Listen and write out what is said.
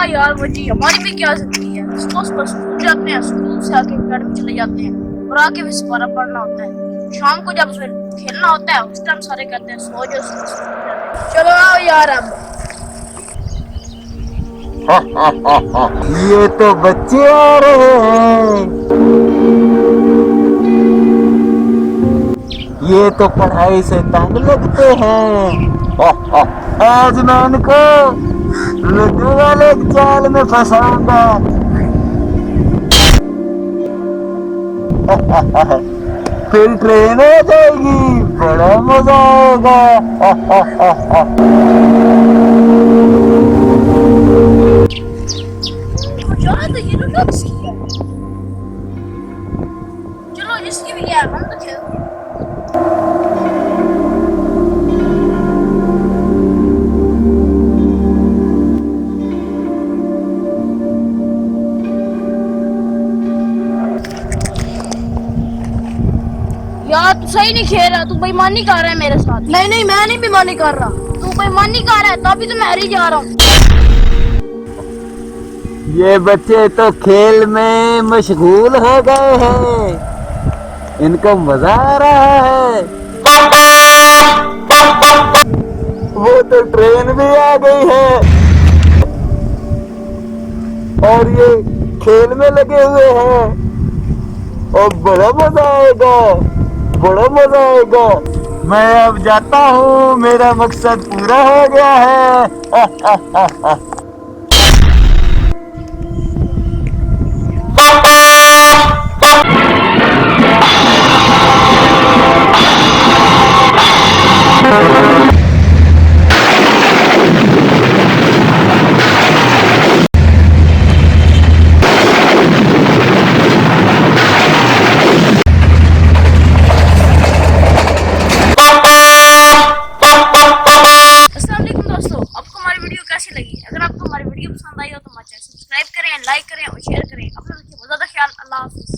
यार मुझे हमारी भी क्या जिंदगी है। सुबह सुबह स्कूल जाते हैं, स्कूल से आके अकेडमी चले जाते हैं और आके भी सिपारा पढ़ना होता है। शाम को जब फिर खेलना होता है उस टाइम सारे कहते हैं सो जाओ, सुबह स्कूल जाते हैं। चलो आओ यार अब। ये तो बच्चे आ रहे हैं। ये तो पढ़ाई से तंग लगते हैं। आज मैं इनको लड्डू वाले जाल में फंसाऊंगा। फिर ट्रेन आ जाएगी, बड़ा मजा आएगा। तो ये लूडो किसकी है? चलो जिसकी भी है हम तो खेलते हैं। यार तू सही नहीं खेल रहा, तू बेईमानी कर रहा है मेरे साथ। नहीं नहीं मैं नहीं बेईमानी कर रहा, तू बेईमानी कर रहा है, तभी तो मैं हार ही जा रहा हूँ। ये बच्चे तो खेल में मशगूल हो गए हैं, इनको मजा आ रहा है। वो तो ट्रेन भी आ गई है और ये खेल में लगे हुए हैं और बड़ा मजा आएगा, बड़ा मजा आएगा। मैं अब जाता हूँ, मेरा मकसद पूरा हो गया है। कैसी लगी? अगर आपको हमारी वीडियो पसंद आई हो तो हमारे चैनल सब्सक्राइब करें, लाइक करें और शेयर करें। अपना रखिए बहुत ज्यादा ख्याल। अल्लाह हाफिज।